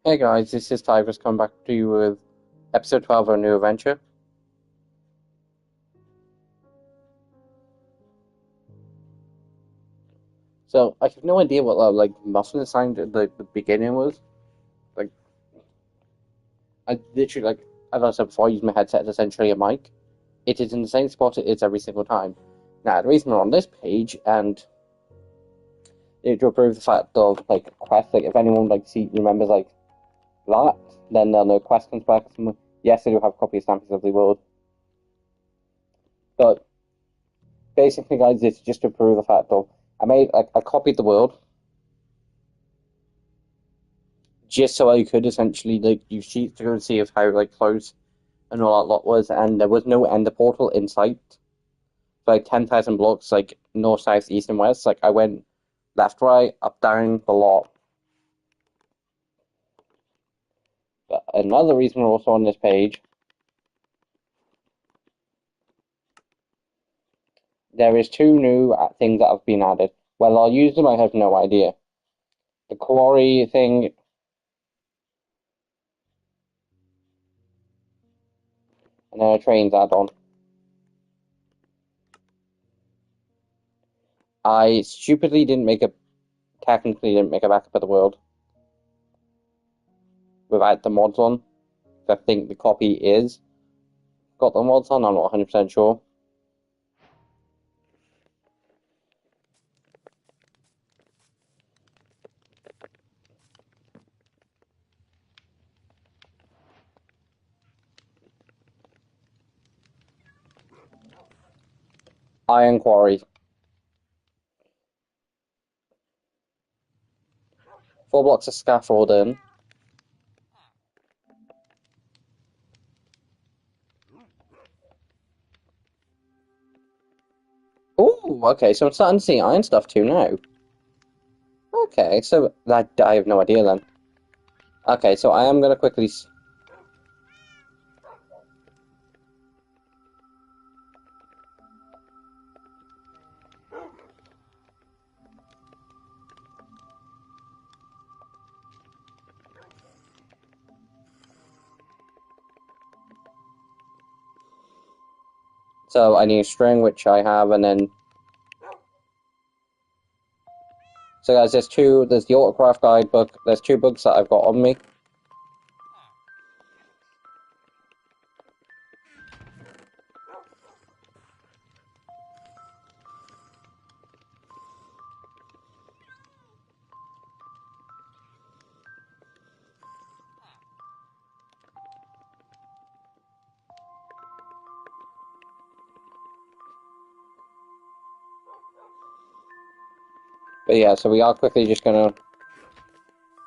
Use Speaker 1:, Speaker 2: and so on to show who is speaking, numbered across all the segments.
Speaker 1: Hey guys, this is Tigers come back to you with episode 12 of a new adventure. So I have no idea what like muffin sound at the beginning was. Like I literally as I said before, I use my headset as essentially a mic. It is in the same spot it is every single time. Now the reason we're on this page and to approve the fact of like quest, like if anyone remembers that, then they'll know quest comes back. Yes, I do have a copy of Stampies of the World. But basically guys, it's just to prove the fact of I copied the world just so I could essentially use sheets to go and see if how close and all that lot was, and there was no ender portal in sight. For, 10,000 blocks, north, south, east, and west. Like I went left, right, up, down the lot. But another reason we're also on this page, there is two new things that have been added. Whether I'll use them, I have no idea. The quarry thing, and then a trains add-on. I stupidly technically didn't make a backup of the world without the mods on. I think the copy is got the mods on, I'm not 100% sure. Iron Quarry. 4 blocks of scaffolding. Oh, okay, so I'm starting to see iron stuff too now. Okay, so that I have no idea then. Okay, so I am gonna quickly. So I need a string, which I have, and then. So guys, there's the Autocraft guidebook, there's 2 books that I've got on me. But yeah, so we are quickly just gonna.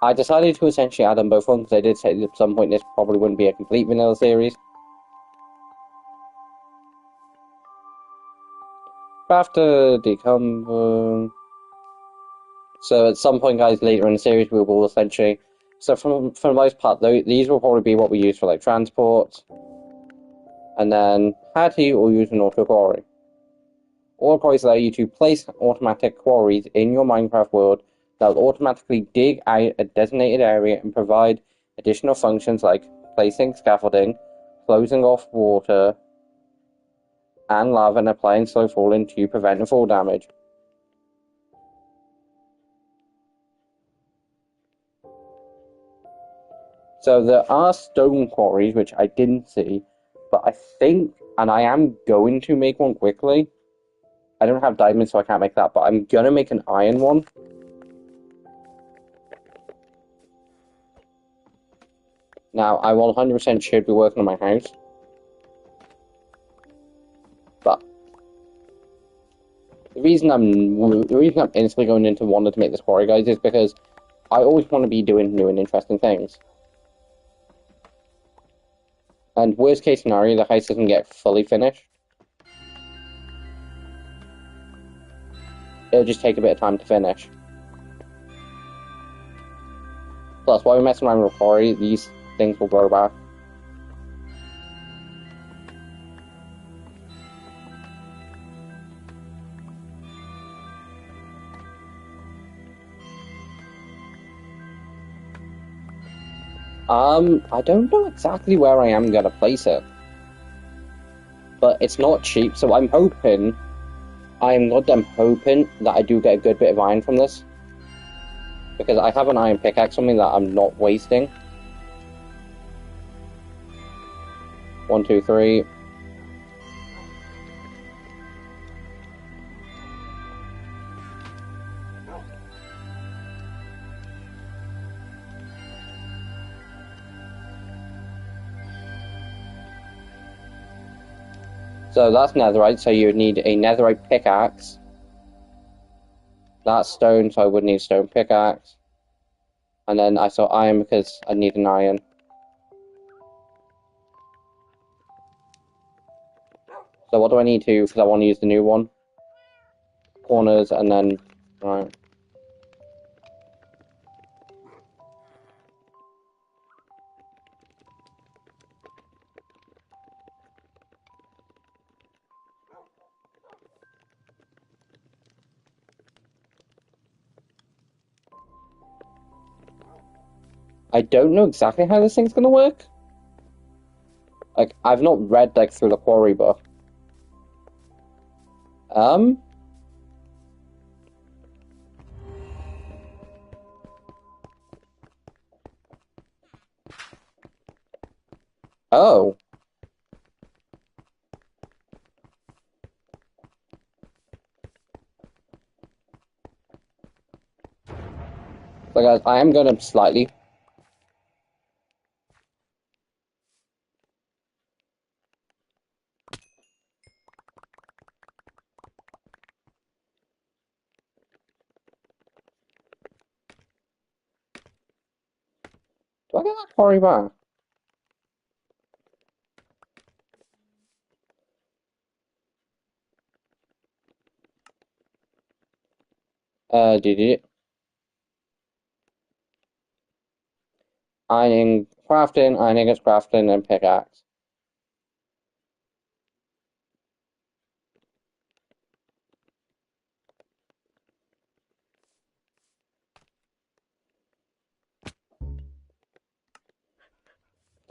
Speaker 1: I decided to essentially add them both on because I did say at some point this probably wouldn't be a complete vanilla series. After decombo. So at some point, guys, later in the series, we will essentially. So for the most part, though, these will probably be what we use for transport, and then Hattie will use an auto quarry. Auto quarries allow you to place automatic quarries in your Minecraft world that will automatically dig out a designated area and provide additional functions like placing scaffolding, closing off water and lava, and applying slow falling to prevent fall damage. So there are stone quarries, which I didn't see, but I think, and I am going to make one quickly. I don't have diamonds, so I can't make that, but I'm gonna make an iron one. Now, I 100% should be working on my house, but the reason I'm instantly going into wanting to make this quarry, guys, is because I always want to be doing new and interesting things. And worst case scenario, the house doesn't get fully finished. It'll just take a bit of time to finish. Plus, while we're messing around with quarry, these things will grow back. I don't know exactly where I am gonna place it, but it's not cheap, so I'm hoping, I'm goddamn hoping that I do get a good bit of iron from this, because I have an iron pickaxe, something that I'm not wasting. 1, 2, 3. So that's netherite, so you would need a netherite pickaxe. That's stone, so I would need a stone pickaxe. And then I saw iron because I need an iron. So what do I need to, because I want to use the new one? Corners, and then, right. I don't know exactly how this thing's gonna work. Like, I've not read, like, through the quarry book. Um, oh. So guys, I am gonna slightly... Do I get that quarry back? Did it? Ironing, crafting, ironing is crafting, and pickaxe.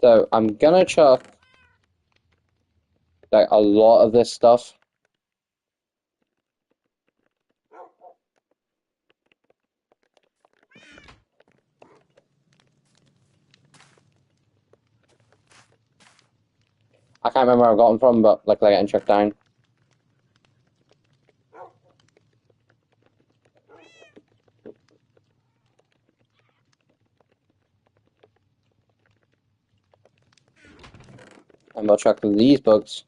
Speaker 1: So I'm gonna chuck like a lot of this stuff. I can't remember where I got them from, but like they're getting chucked down. And we'll chuck these bugs.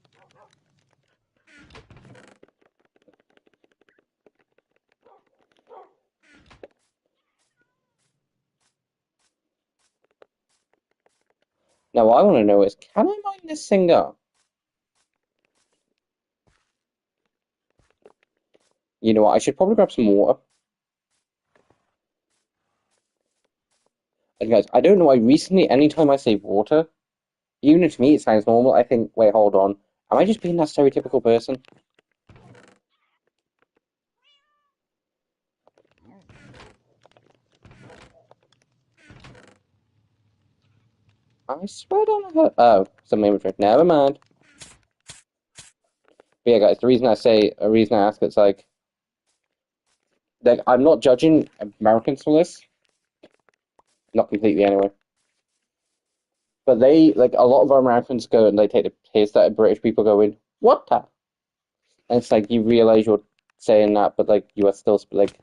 Speaker 1: Now what I want to know is, can I mine this thing up? You know what, I should probably grab some water. And guys, I don't know why recently, anytime I say water, even to me it sounds normal, I think, wait, hold on. Am I just being that stereotypical person? I swear I don't know how... Oh, some inventory. Never mind. But yeah, guys, the reason I ask, it's like I'm not judging Americans for this. Not completely, anyway. But they, like, a lot of our Americans go and they take the piss that British people go in, what the? And it's like, you realize you're saying that, but, like, you are still, like...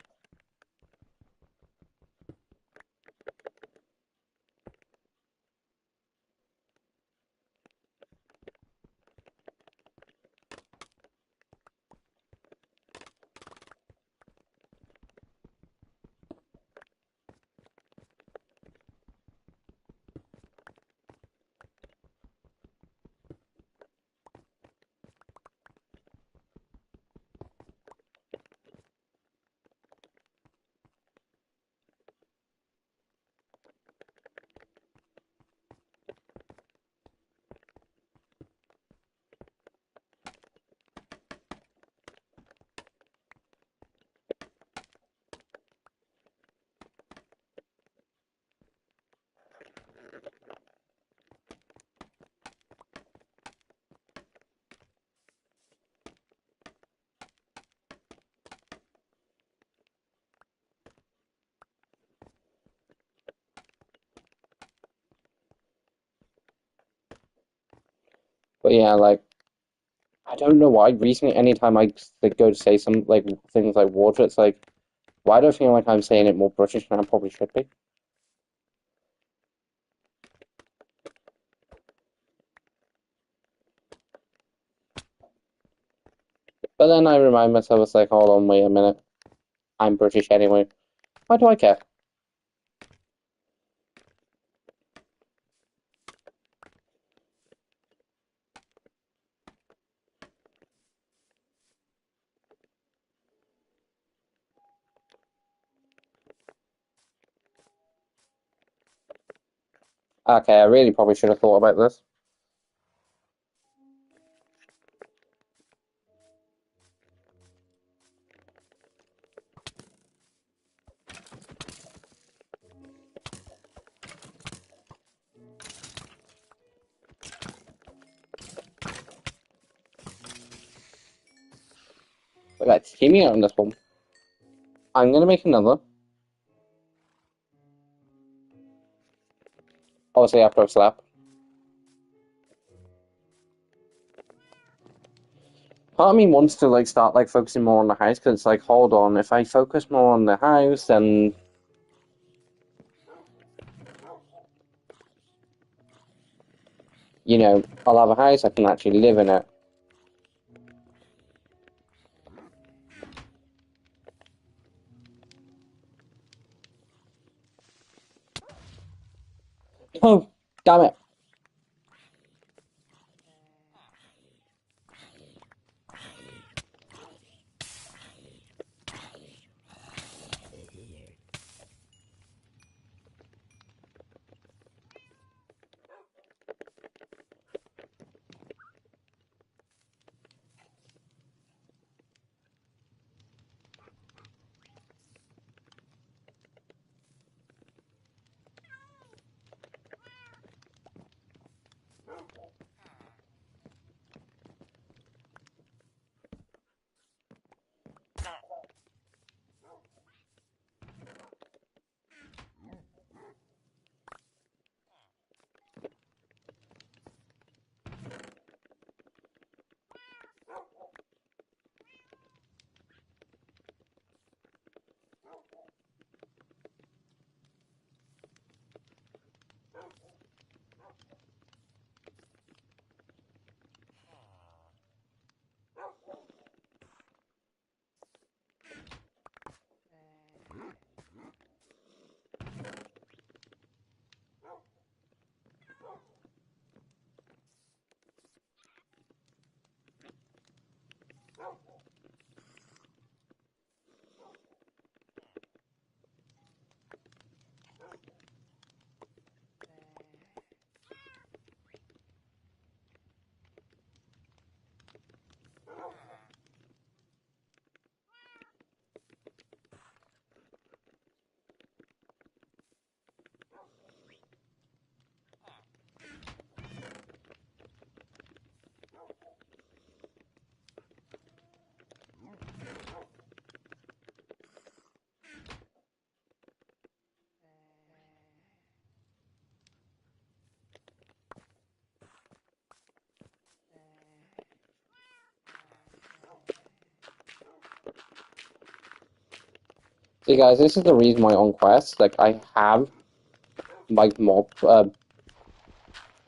Speaker 1: But yeah, like, I don't know why. Recently, anytime I like, go to say some like things like water, it's like, why do I feel like I'm saying it more British than I probably should be? But then I remind myself, it's like, hold on, wait a minute. I'm British anyway. Why do I care? Okay, I really probably should have thought about this. But let's hear me out on this one. I'm gonna make another. Obviously after a slap. Part of me wants to like start like focusing more on the house because it's like, hold on, if I focus more on the house, then you know, I'll have a house, I can actually live in it. Oh, damn it. See guys, this is the reason why on Quest, like I have like mob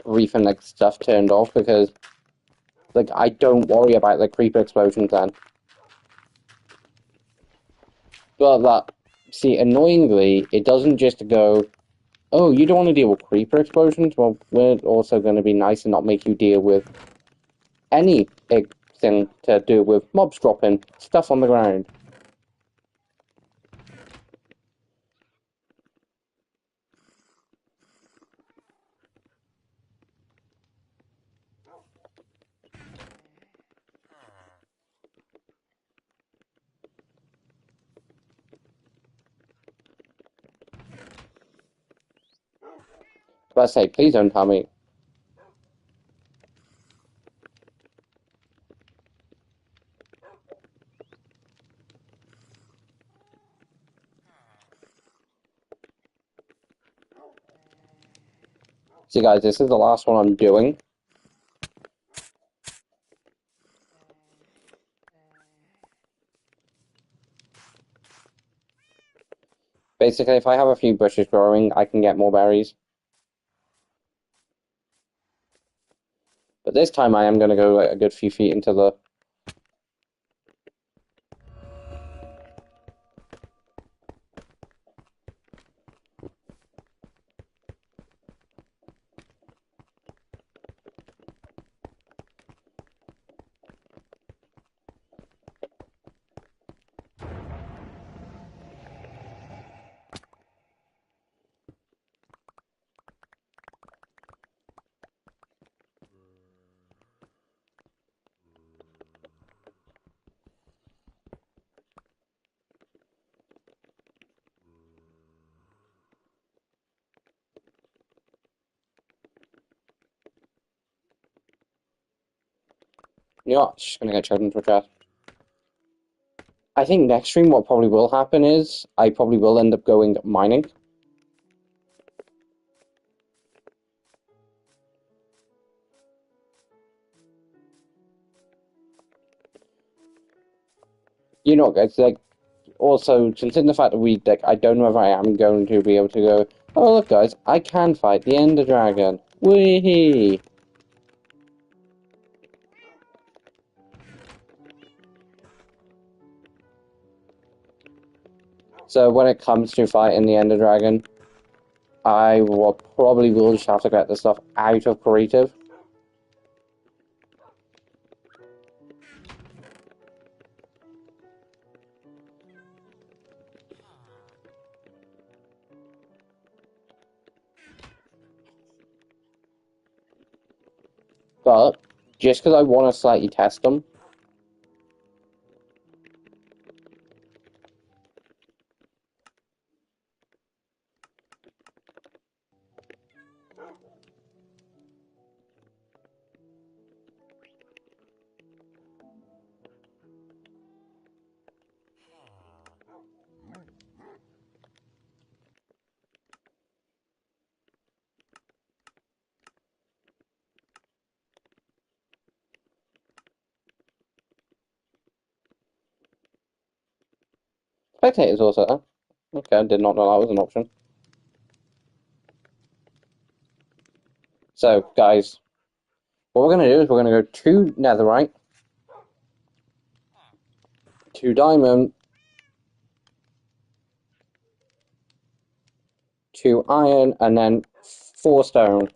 Speaker 1: reef and like stuff turned off because like I don't worry about like creeper explosions then. But that see annoyingly, it doesn't just go, oh, you don't want to deal with creeper explosions? Well, we're also going to be nice and not make you deal with anything to do with mobs dropping stuff on the ground. But I say, please don't tell me. See, guys, this is the last one I'm doing. basically, if I have a few bushes growing, I can get more berries. But this time I am going to go like, a good few feet into the... You know what? Just going to get chugged into a chest. I think next stream what probably will happen is I probably will end up going mining. You know, guys, like, also, considering the fact that like, I don't know if I am going to be able to go, oh, look, guys, I can fight the Ender Dragon. Whee! So when it comes to fighting the Ender Dragon, I will probably will just have to get the stuff out of creative. But just because I want to slightly test them, spectators also. Huh? Okay, I did not know that was an option. So, guys, what we're going to do is we're going to go 2 netherite, 2 diamond, 2 iron, and then 4 stone.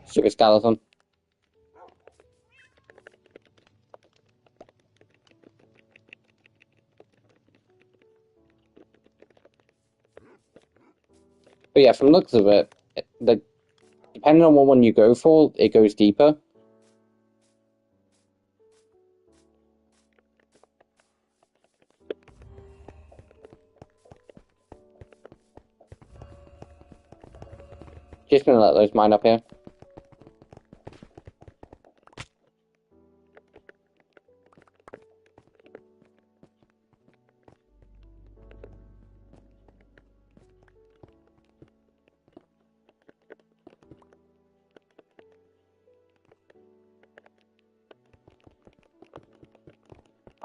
Speaker 1: Stupid skeleton. But yeah, from the looks of it, depending on what one you go for, it goes deeper. Just gonna let those mine up here.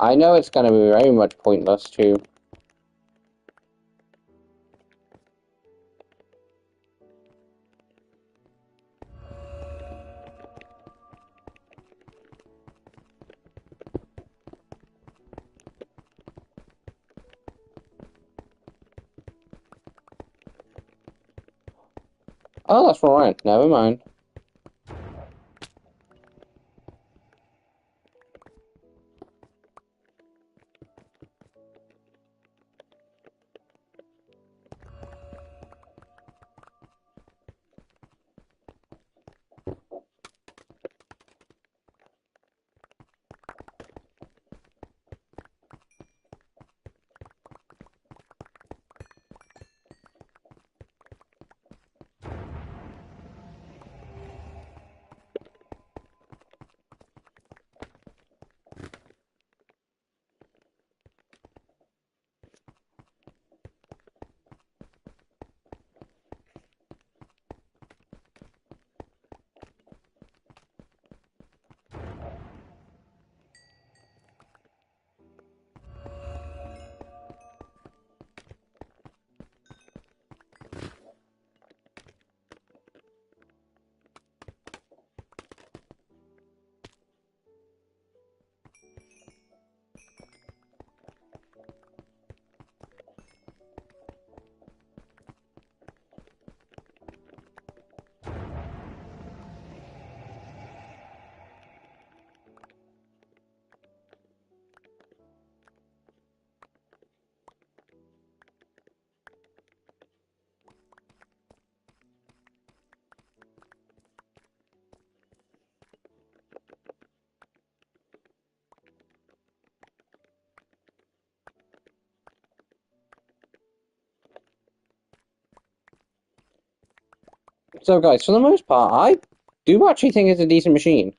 Speaker 1: I know it's gonna be very much pointless to Oh, that's right. Never mind. So, guys, for the most part, I do actually think it's a decent machine.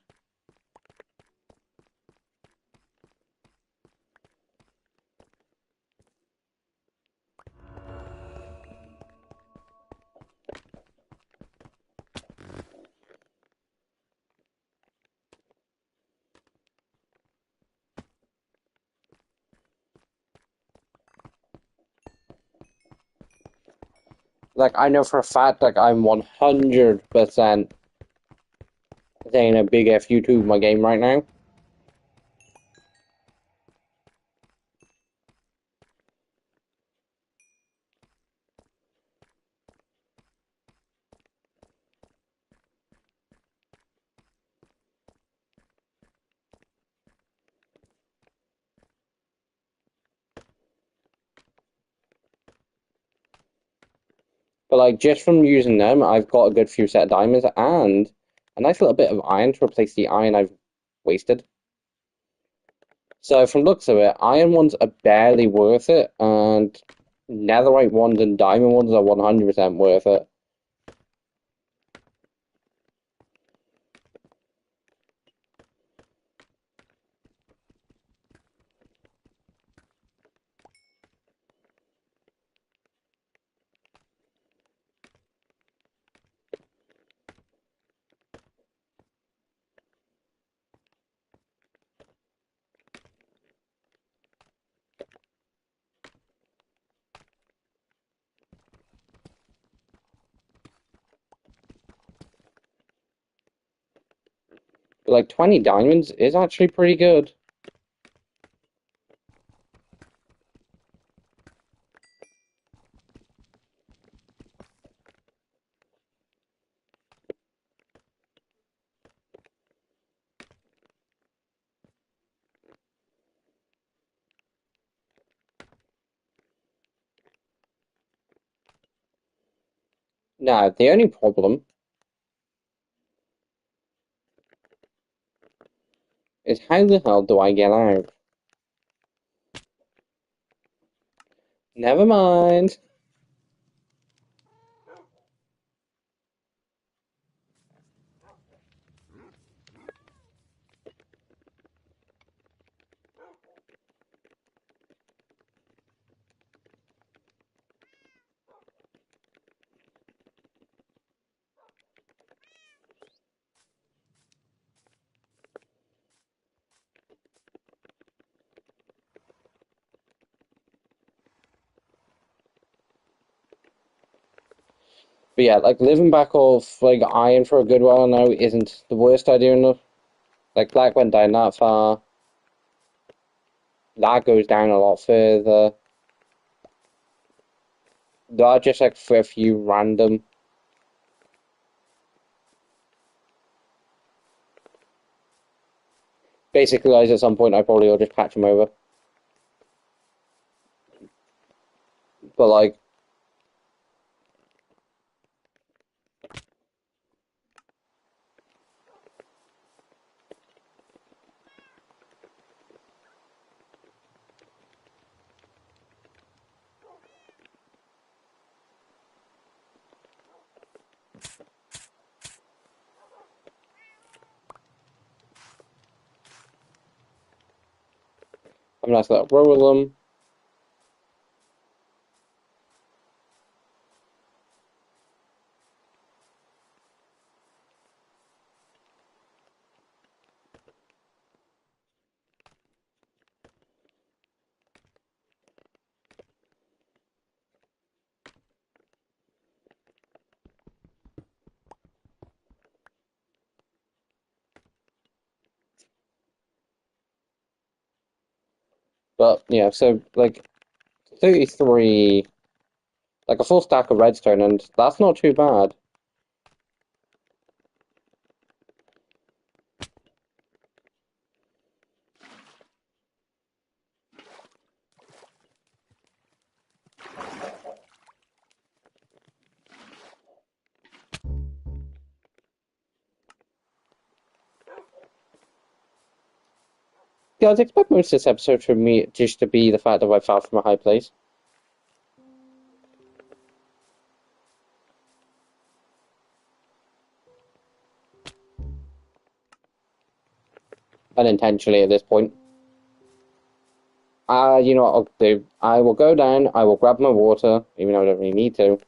Speaker 1: Like, I know for a fact, like, I'm 100% saying a big F you to my game right now. But, like, just from using them, I've got a good few set of diamonds and a nice little bit of iron to replace the iron I've wasted. So, from looks of it, iron ones are barely worth it, and netherite ones and diamond ones are 100% worth it. But, like, 20 diamonds is actually pretty good. Now, the only problem is how the hell do I get out? Never mind. But yeah, like living back off like iron for a good while now isn't the worst idea in the like Black went down that far. That goes down a lot further. There are just like for a few random Basically, guys, at some point I probably will just patch them over. But like, I'm gonna start roll them. But yeah, so like 33, like a full stack of redstone, and that's not too bad. Yeah, I'd expect most of this episode for me just to be the fact that I fell from a high place. Unintentionally at this point. You know what I'll do? I will go down, I will grab my water, even though I don't really need to.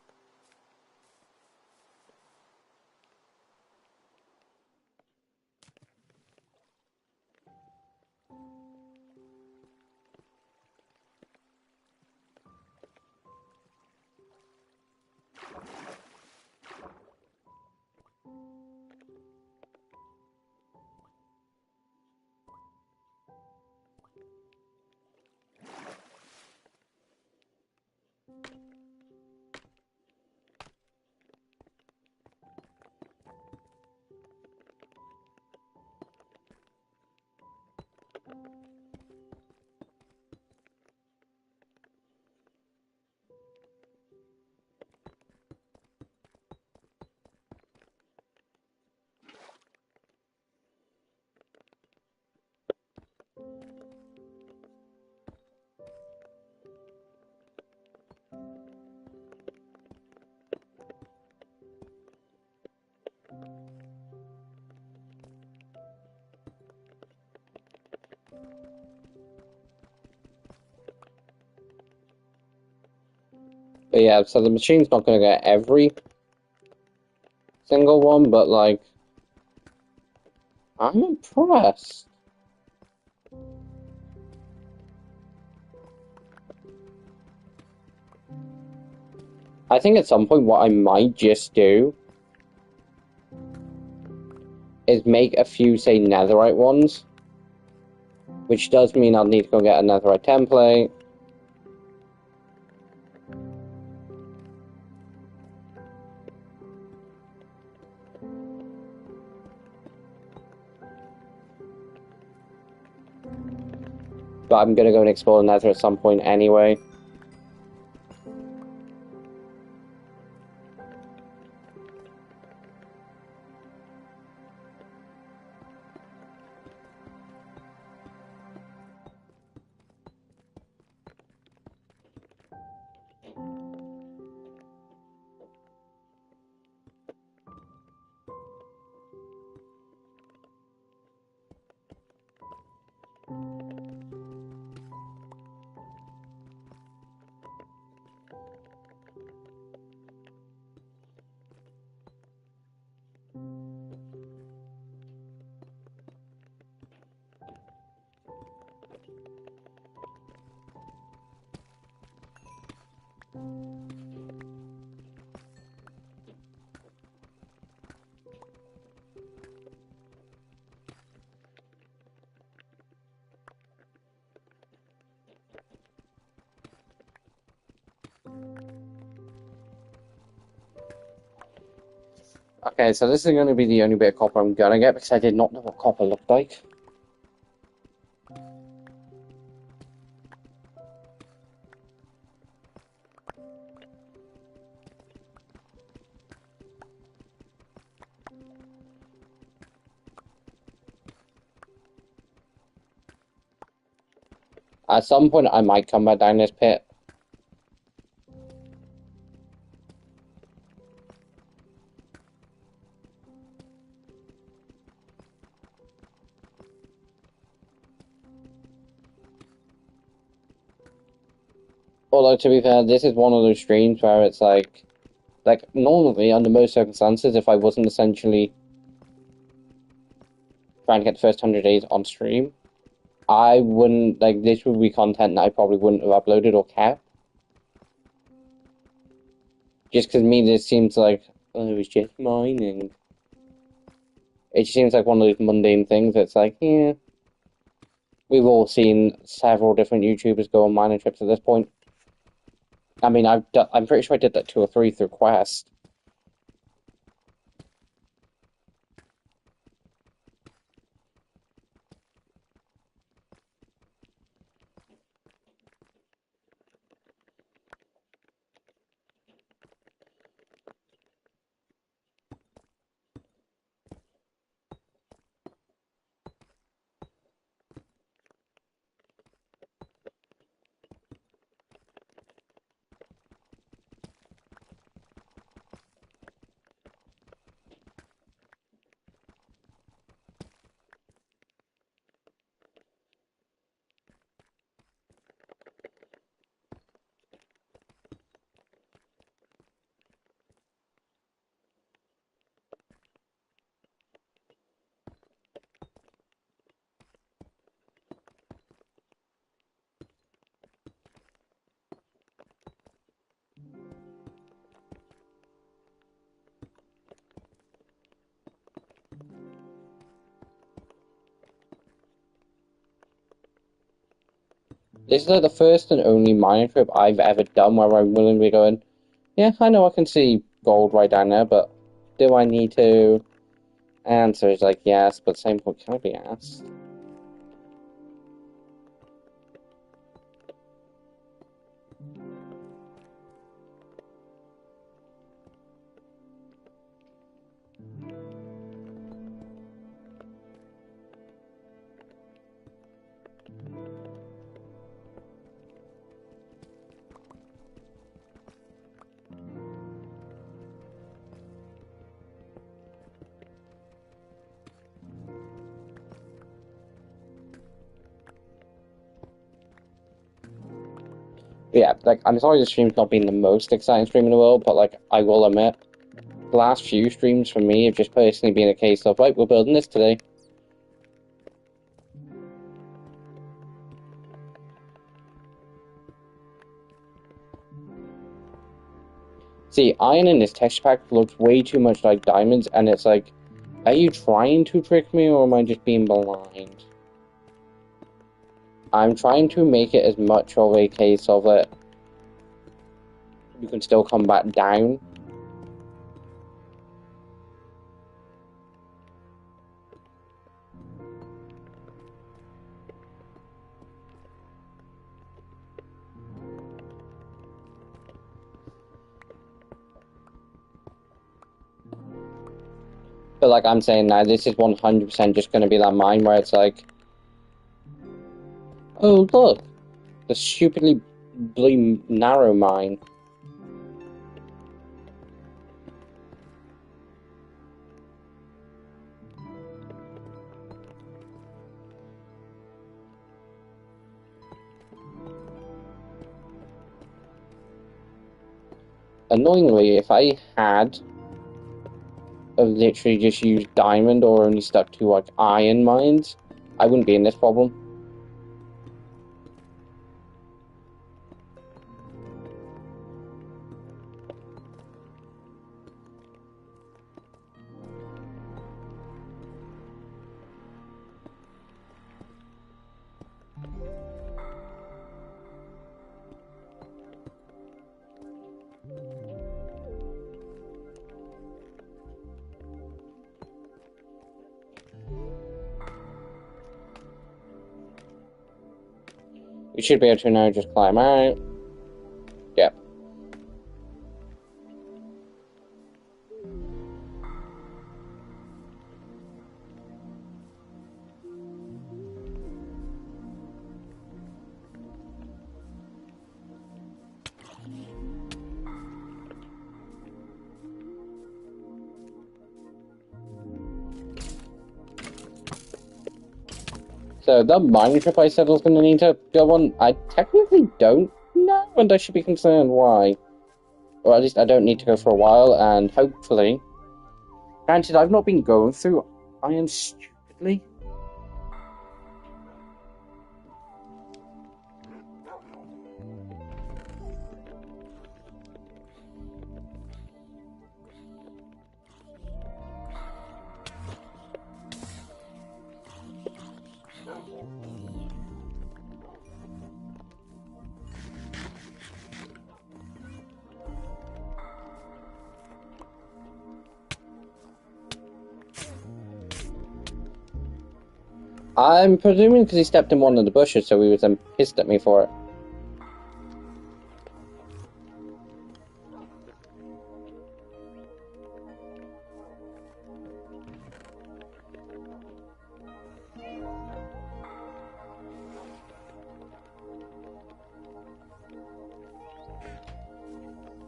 Speaker 1: But yeah, so the machine's not going to get every single one, but like, I'm impressed. I think at some point what I might just do is make a few, say, netherite ones, which does mean I'll need to go get a netherite template. But I'm going to go and explore the nether at some point anyway. Okay, so this is going to be the only bit of copper I'm going to get because I did not know what copper looked like. At some point, I might come back down this pit. Although, to be fair, this is one of those streams where it's like normally, under most circumstances, if I wasn't essentially trying to get the first 100 days on stream, I wouldn't, this would be content that I probably wouldn't have uploaded or kept. Just because me, this seems like, oh, it's just mining. It just seems like one of those mundane things that's like, yeah. We've all seen several different YouTubers go on mining trips at this point. I mean, I'm pretty sure I did that 2 or 3 through Quest. This is like the first and only mining trip I've ever done where I'm willing to be going, yeah, I know I can see gold right down there, but do I need to? Answer is like, yes, but same point can I be asked? Yeah, I'm sorry the stream's not been the most exciting stream in the world, but, I will admit, the last few streams for me have just personally been a case of, right, we're building this today. See, iron in this texture pack looks way too much like diamonds, and it's like, are you trying to trick me, or am I just being blind? I'm trying to make it as much of a case of it. You can still come back down. But like I'm saying now, this is 100% just going to be that mine where it's like, oh look, the stupidly blue narrow mine. Annoyingly, if I had literally just used diamond or only stuck to like iron mines, I wouldn't be in this problem. We should be able to now just climb out. Yep. So the mining trip I said I was going to need to go on, I technically don't know, and I should be concerned why. Or at least I don't need to go for a while, and hopefully... Granted, I've not been going through Iron stupidly. I'm presuming because he stepped in one of the bushes, so he was then pissed at me for it.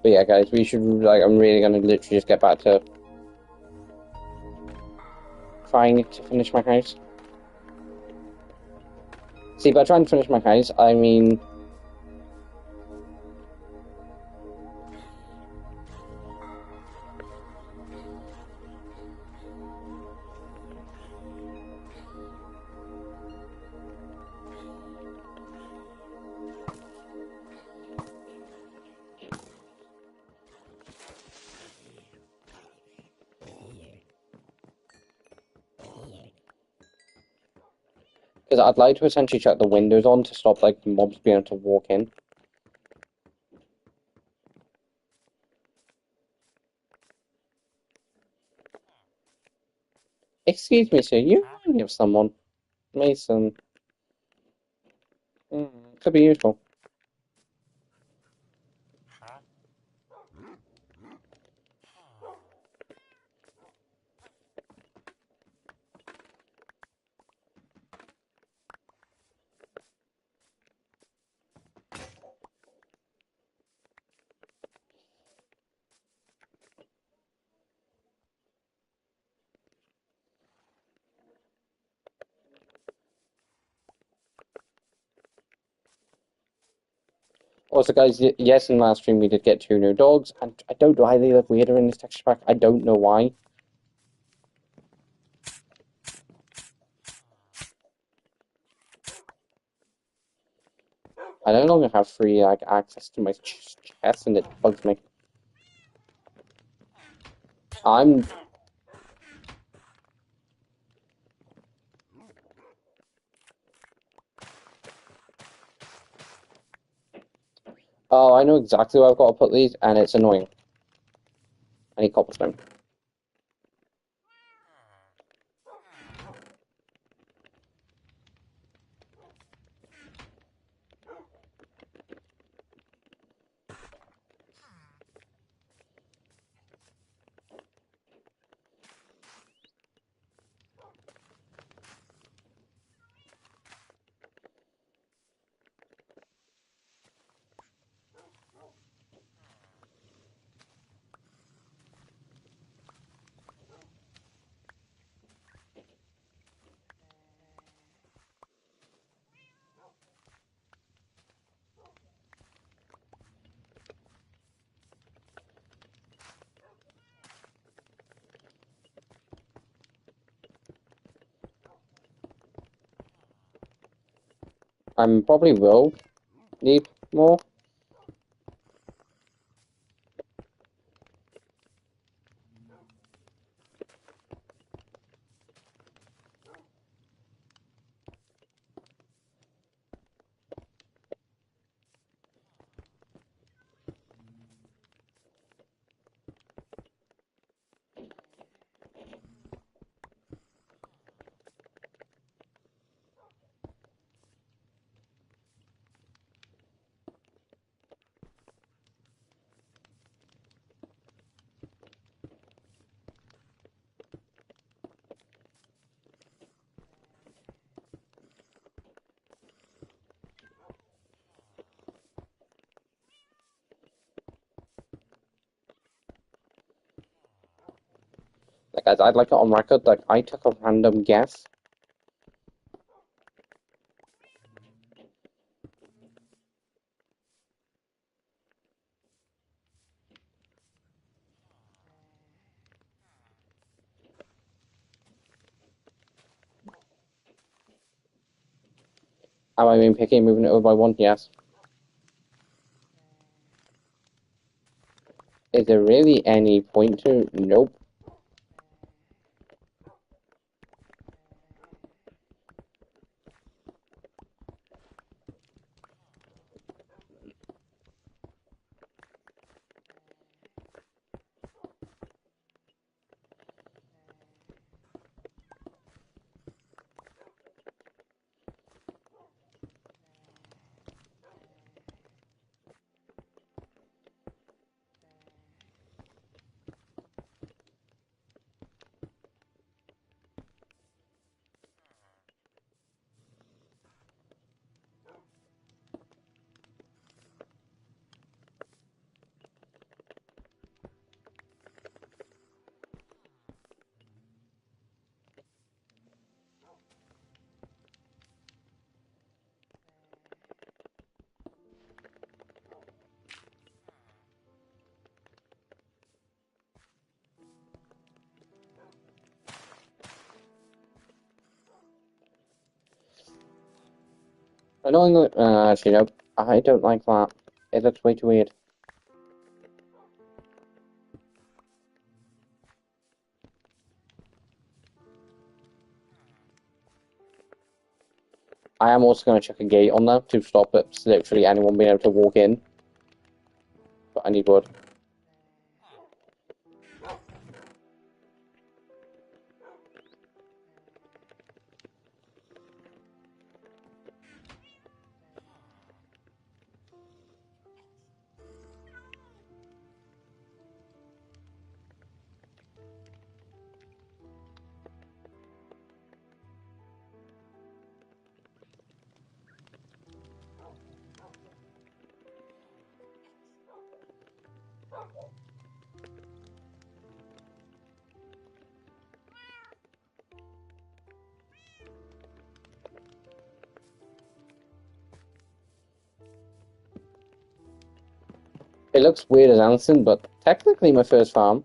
Speaker 1: But yeah, guys, we should, like, I'm really gonna literally just get back to trying to finish my house. See, by trying to finish my house, I mean... Because I'd like to essentially shut the windows on to stop, like, mobs being able to walk in. Excuse me, sir, you remind me of someone. Mason. Could be useful. Also, guys, yes, in last stream we did get 2 new dogs, and I don't know why they look weirder in this texture pack. I don't know why. I no longer have free, like, access to my chest, and it bugs me. I'm... Oh, I know exactly where I've got to put these, and it's annoying. I need cobblestone. I probably will need more. Like, guys, I'd like it on record that I took a random guess. Am I being picky and moving it over by one? Yes. Is there really any point to? Nope. I don't actually no. I don't like that. It looks way too weird. I am also going to check a gate on there to stop it, literally anyone being able to walk in. But I need wood. It looks weird as anything, but technically my first farm.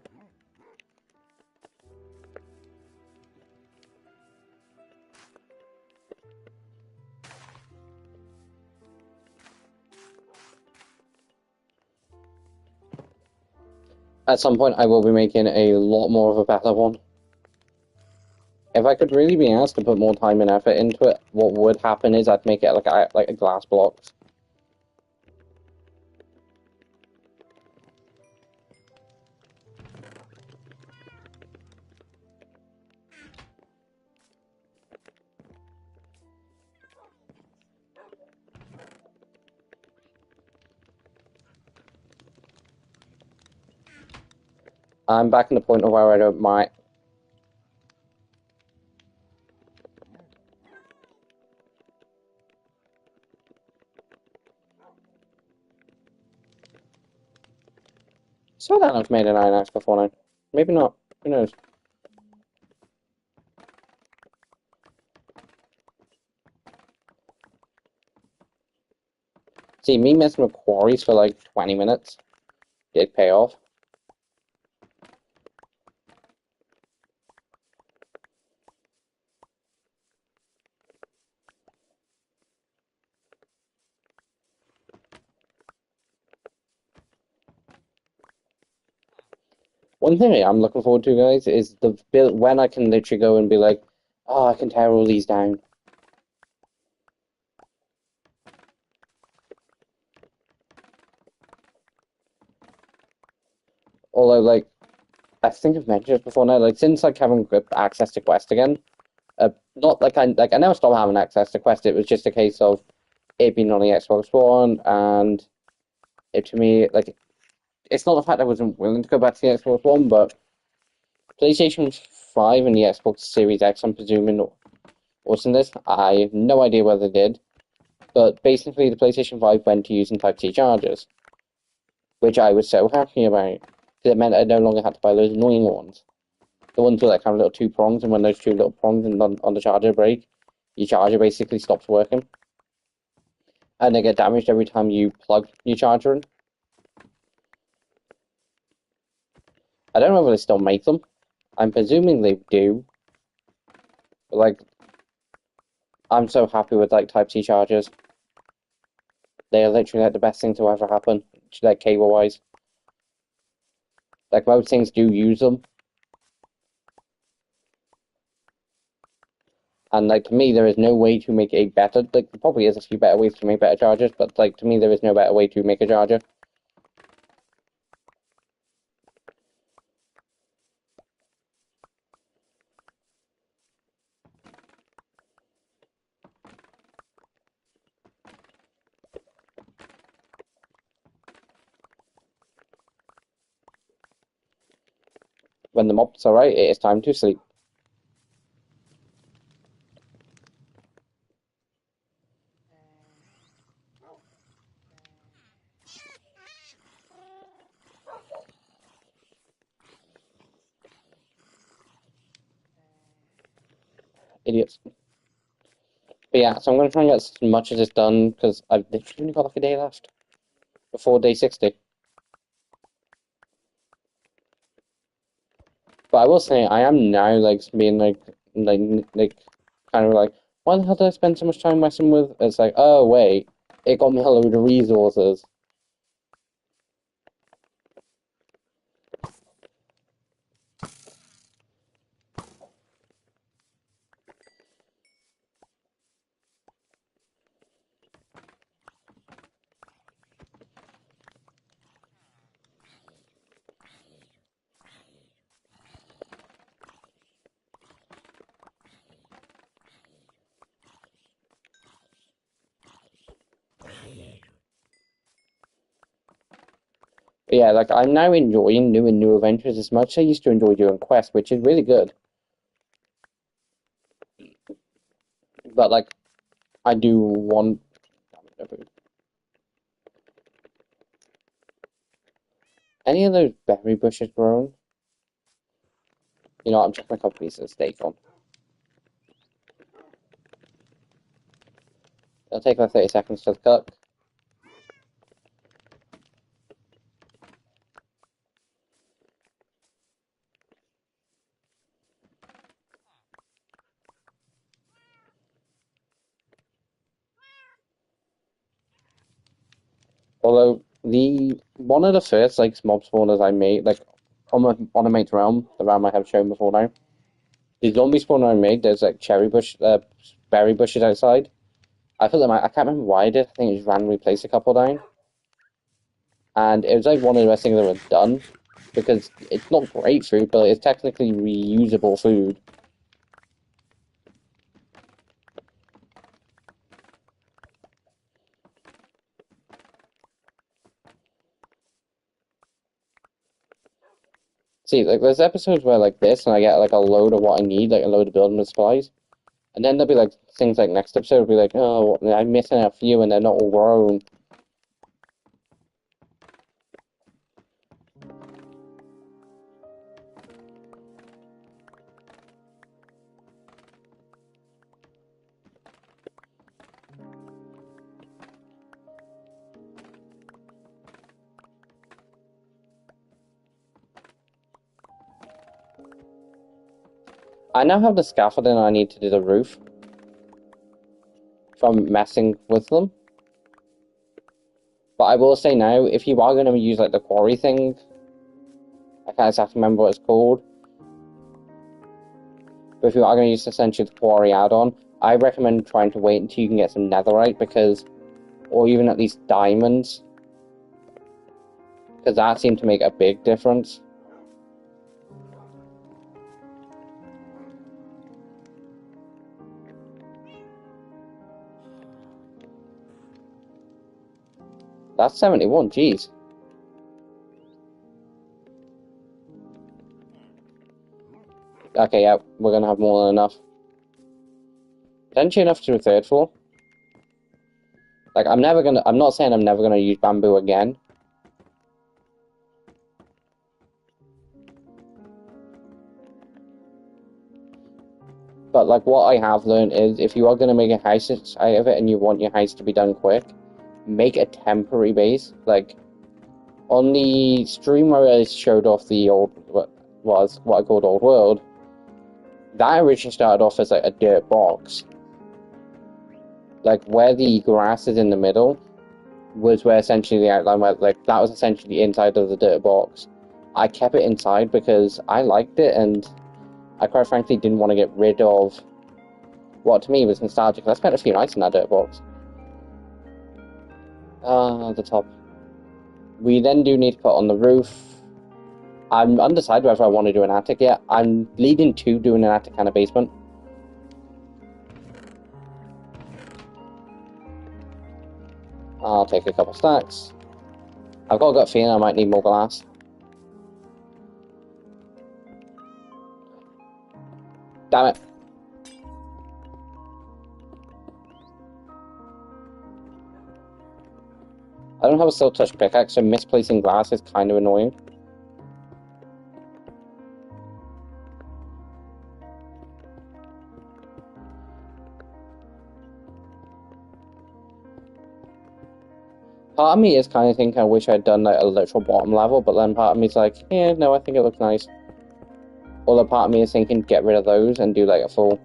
Speaker 1: At some point, I will be making a lot more of a better one. If I could really be asked to put more time and effort into it, what would happen is I'd make it like a glass block. I'm back in the point of where I don't mind. So that I've made an iron axe before now. Maybe not. Who knows? See, me messing with quarries for like 20 minutes did pay off. One thing I'm looking forward to, guys, is the build when I can literally go and be like, oh, I can tear all these down. Although, like, I think I've mentioned it before now, like, since like having access to Quest again, not like I never stopped having access to Quest. It was just a case of it being on the Xbox One, and it to me like it's not the fact I wasn't willing to go back to the Xbox One, but PlayStation 5 and the Xbox Series X, I'm presuming, wasn't this. I have no idea whether they did, but basically the PlayStation 5 went to using Type-C chargers, which I was so happy about, because it meant I no longer had to buy those annoying ones. The ones with like kind of little two prongs, and when those two little prongs on the charger break, your charger basically stops working. And they get damaged every time you plug your charger in. I don't know if they still make them. I'm presuming they do. But like, I'm so happy with like Type-C chargers. They are literally like the best thing to ever happen, like cable-wise. Like most things do use them. And like to me, there is no way to make a better. Like there probably is a few better ways to make better chargers, but like to me, there is no better way to make a charger. When the mobs are right, it is time to sleep. Idiots. But yeah, so I'm gonna try and get as much of this done because I've literally only got like a day left before day 60. But I will say, I am now like being like kind of like, why the hell did I spend so much time messing with? It's like, oh wait, it got me a load of resources. But yeah, like I'm now enjoying doing new adventures as much as I used to enjoy doing quests, which is really good. But like, I do want. Any of those berry bushes grown? You know, I'm chucking a couple pieces of steak on. It'll take like 30 seconds to cook. Although the one of the first like mob spawners I made, like on a mate's realm, the realm I have shown before now, the zombie spawner I made, there's like berry bushes outside. I put them out. I can't remember why I did. I think it just randomly placed a couple down, and it was like one of the best things I've ever done because it's not great food, but it's technically reusable food. See, like there's episodes where like this, and I get like a load of what I need, like a load of building supplies. And then there'll be like things like next episode will be like, oh, I'm missing a few and they're not all grown. I now have the scaffolding I need to do the roof from messing with them. But I will say now, if you are going to use like the quarry thing, I can't exactly remember what it's called. But if you are going to use essentially the quarry add-on, I recommend trying to wait until you can get some netherite because, or even at least diamonds, because that seemed to make a big difference. That's 71, jeez. Okay, yeah, we're gonna have more than enough. Potentially enough to a third floor. Like, I'm not saying I'm never gonna use bamboo again. But, like, what I have learned is if you are gonna make a house out of it and you want your house to be done quick, make a temporary base. Like, on the stream where I showed off the what I called Old World, that originally started off as like a dirt box. like where the grass is in the middle was where essentially the outline went. Like that was essentially the inside of the dirt box. I kept it inside because I liked it, and I quite frankly didn't want to get rid of what to me was nostalgic. I spent a few nights in that dirt box. The top. We then do need to put on the roof. I'm undecided whether I want to do an attic yet. I'm leading to doing an attic and a basement. I'll take a couple stacks. I've got a gut feeling I might need more glass. Damn it. I don't have a silk touch pickaxe, so misplacing glass is kind of annoying. Part of me is kind of thinking I wish I'd done like a literal bottom level, but then part of me is like, yeah, no, I think it looks nice. Other part of me is thinking get rid of those and do like a full.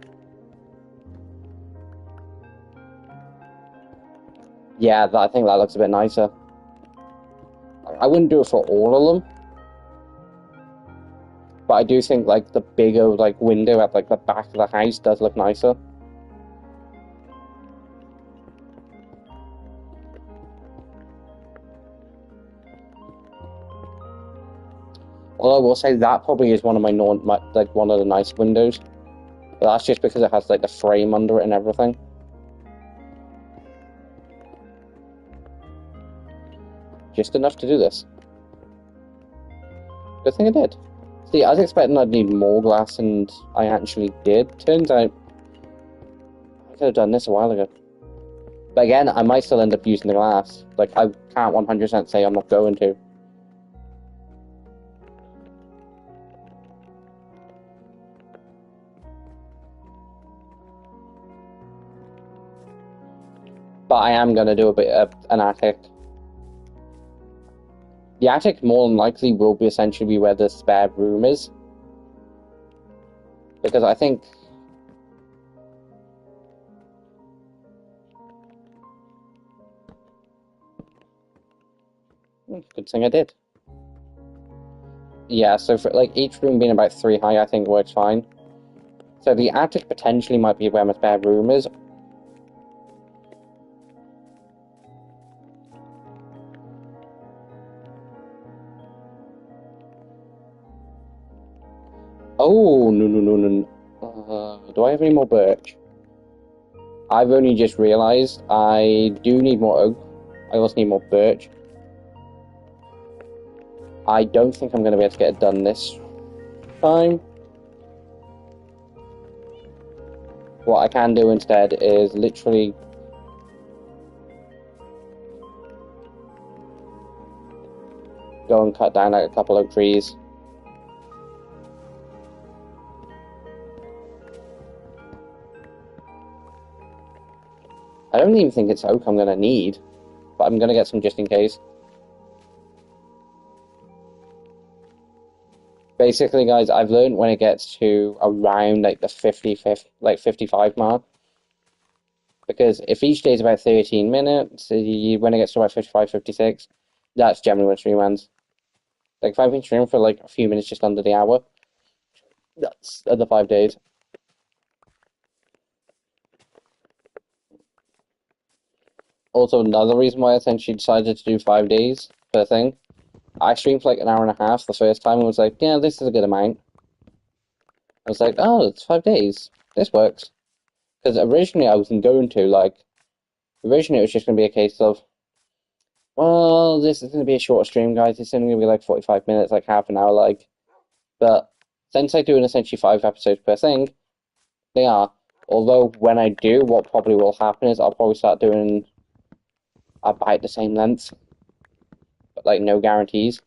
Speaker 1: Yeah, I think that looks a bit nicer. I wouldn't do it for all of them, but I do think like the bigger like window at like the back of the house does look nicer. Although I will say that probably is one of like one of the nice windows. But that's just because it has like the frame under it and everything. Just enough to do this. Good thing I did. See, I was expecting I'd need more glass, and I actually did. Turns out I could have done this a while ago. But again, I might still end up using the glass. Like, I can't 100% say I'm not going to. But I am going to do a bit of an attic. The attic more than likely will be essentially where the spare room is. Because I think... Good thing I did. Yeah, so for like each room being about 3 high, I think works fine. So the attic potentially might be where my spare room is. Oh, no. Do I have any more birch? I've only just realised I do need more oak. I also need more birch. I don't think I'm going to be able to get it done this time. What I can do instead is literally go and cut down like a couple of trees. I don't even think it's oak I'm going to need, but I'm going to get some just in case. Basically, guys, I've learned when it gets to around like the 55th, like 55 mark, because if each day is about 13 minutes, when it gets to about 55, 56, that's generally when stream ends. Like if I've been streaming for like a few minutes just under the hour, that's the 5 days. Also, another reason why I essentially decided to do 5 days per thing, I streamed for like an hour and a half the first time and was like, yeah, this is a good amount. I was like, oh, it's 5 days. This works. Because originally I wasn't going to, like, originally it was just going to be a case of, well, this is going to be a shorter stream, guys. It's only going to be like 45 minutes, like half an hour, like. But since I do an essentially 5 episodes per thing, they are. Although when I do, what probably will happen is I'll probably start doing about the same length, but like no guarantees.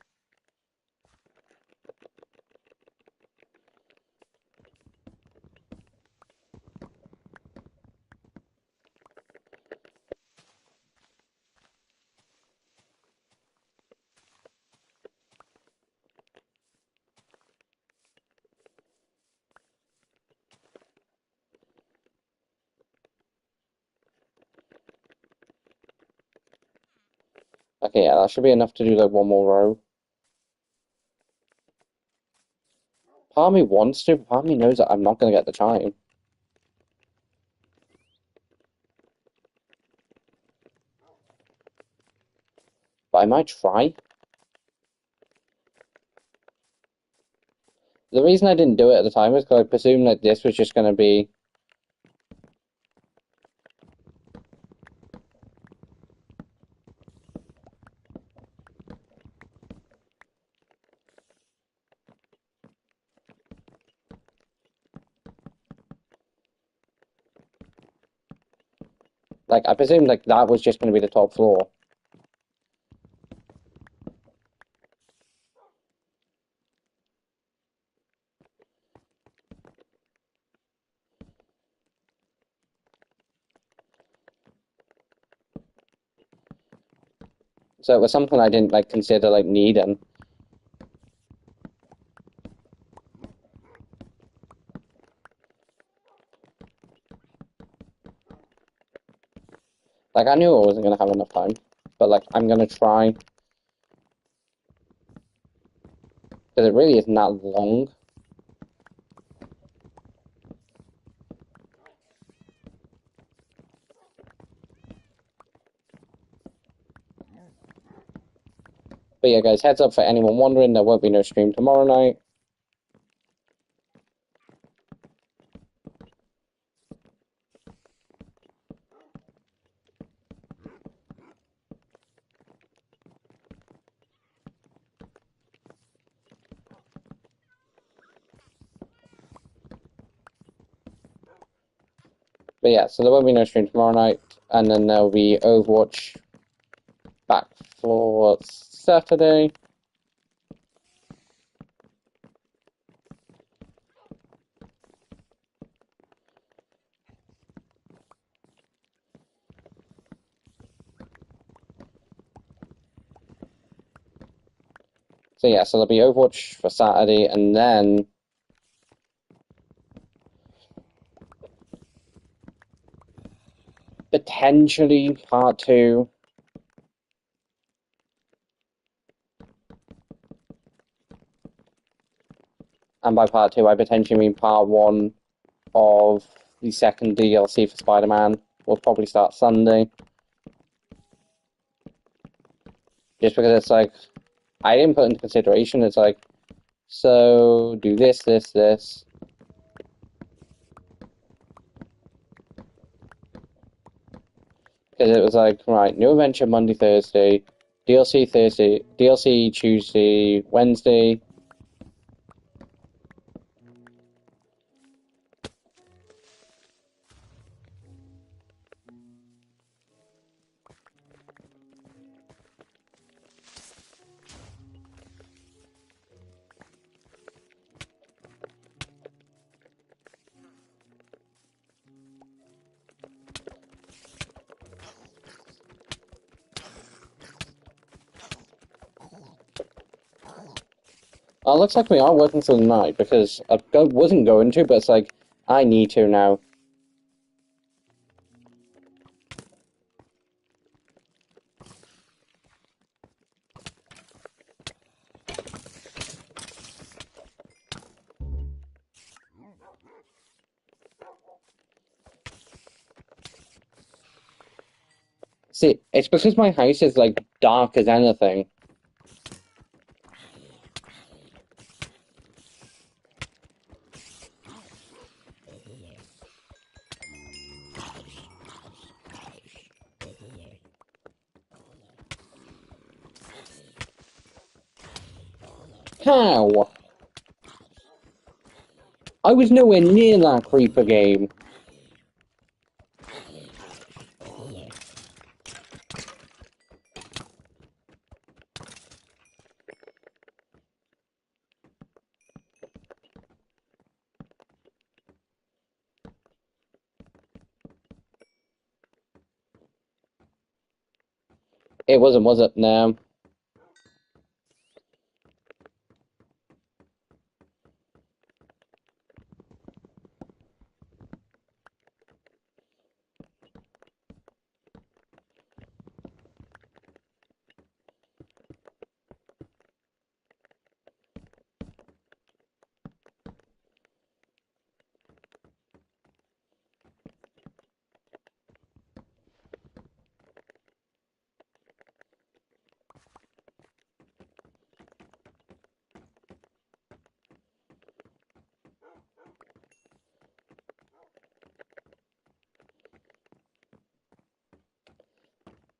Speaker 1: Okay, yeah, that should be enough to do like one more row. Part of me wants to, but part of me knows that I'm not gonna get the time. But I might try. The reason I didn't do it at the time is because I presumed that this was just gonna be. Like, I presumed like that was just gonna be the top floor. So it was something I didn't like consider like needing. Like I knew I wasn't gonna have enough time, but like I'm gonna try because it really isn't that long. But yeah, guys, heads up for anyone wondering, there won't be no stream tomorrow night. But yeah, so there won't be no stream tomorrow night, and then there'll be Overwatch back for Saturday. So yeah, so there'll be Overwatch for Saturday, and then potentially part 2. And by part 2, I potentially mean part 1 of the second DLC for Spider-Man. Will probably start Sunday. Just because it's like, I didn't put into consideration, it's like, so do this, this, this. Because it was like, right, new adventure Monday, Thursday, DLC Tuesday, Wednesday. Looks like we are working through the night because I wasn't going to, but it's like, I need to now. See, it's because my house is like dark as anything. How? I was nowhere near that creeper game. It wasn't, was it? No.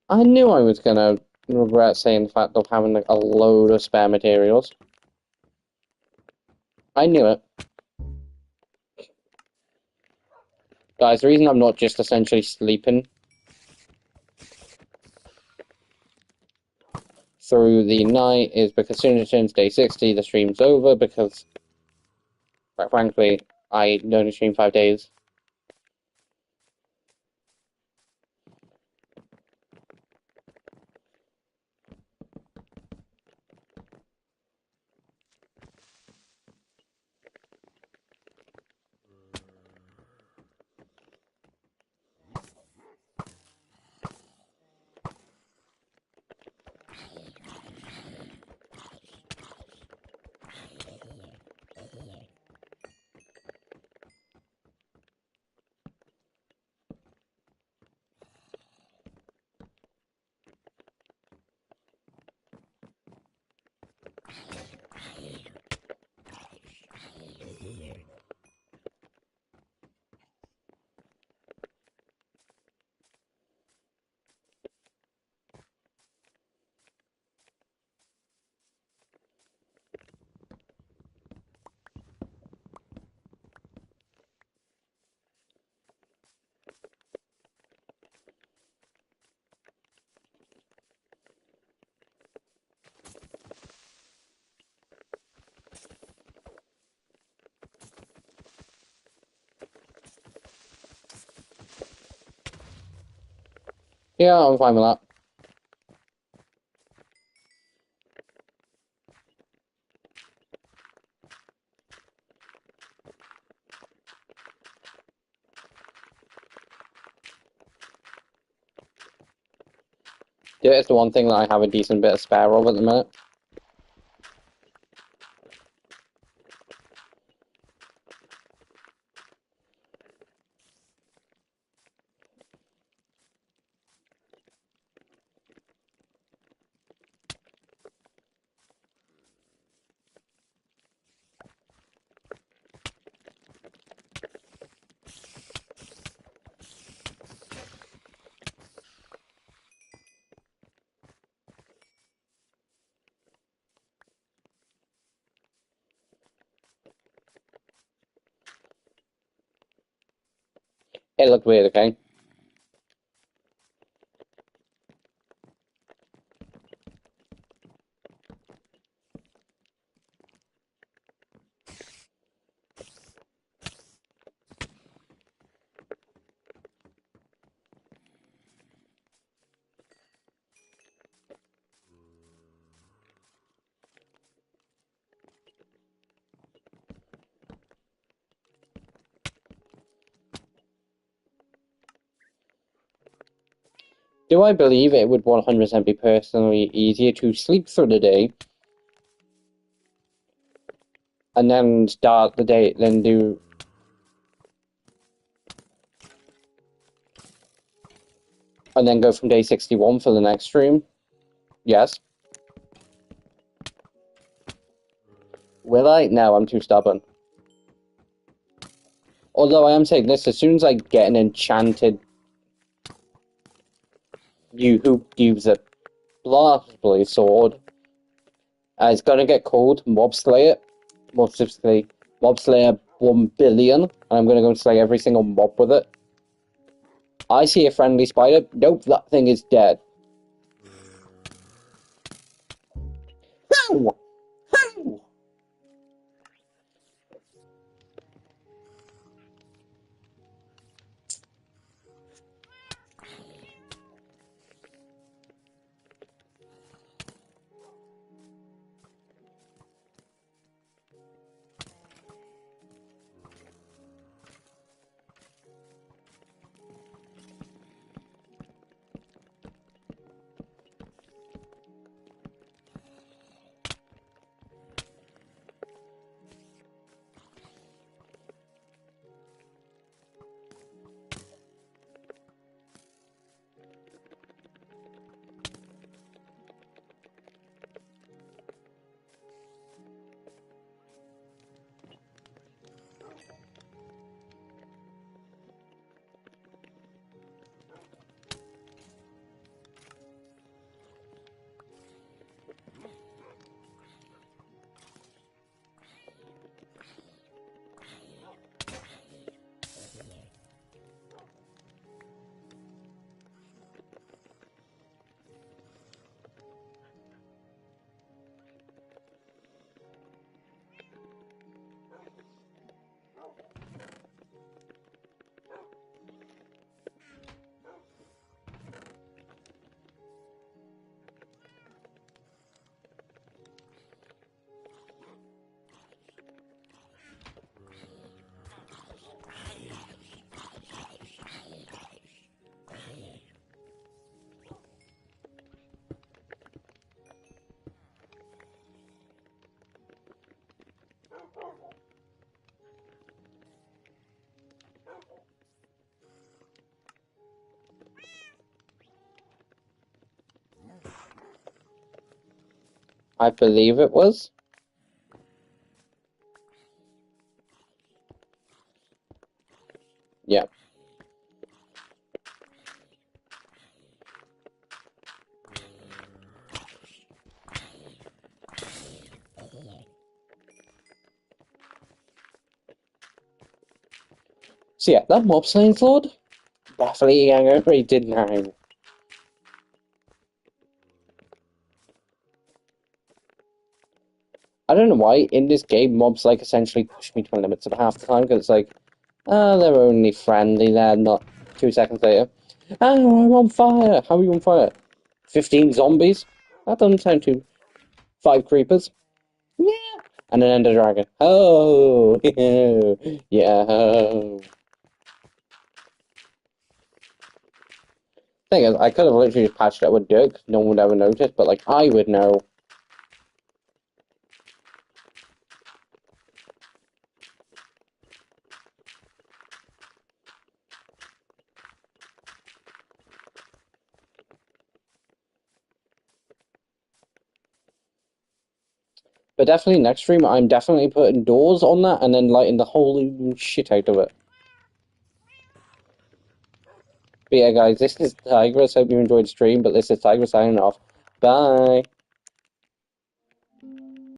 Speaker 1: I knew I was gonna regret saying the fact of having like, a load of spare materials. I knew it. Guys, the reason I'm not just essentially sleeping through the night is because as soon as it turns day 60, the stream's over because, quite frankly, I only stream 5 days. Yeah, I'm fine with that. Yeah, it's the one thing that I have a decent bit of spare of at the minute. It looked weird, okay? Do I believe it would 100% be personally easier to sleep through the day and then start the day, then do... and then go from day 61 for the next stream? Yes. Will I? No, I'm too stubborn. Although I am saying this, as soon as I get an enchanted who gives a blastly sword, it's gonna get called Mob Slayer. More specifically, Mob Slayer 1 billion. And I'm gonna go and slay every single mob with it. I see a friendly spider. Nope, that thing is dead. How? How? I believe it was. Yeah. So yeah, that mob slaying sword, definitely getting upgraded now. I don't know why, in this game, mobs like essentially push me to my limits at half the time, because it's like, they're only friendly there, not 2 seconds later. Oh, I'm on fire! How are you on fire? 15 zombies? That doesn't sound too... 5 creepers? Yeah! And an ender dragon. Oh! Yeah! Thing is, I could have literally just patched it with dirt, 'cause no one would ever notice, but like, I would know. But definitely next stream, I'm definitely putting doors on that and then lighting the whole shit out of it. But yeah, guys, this is Tigress. Hope you enjoyed the stream, but this is Tigress signing off. Bye.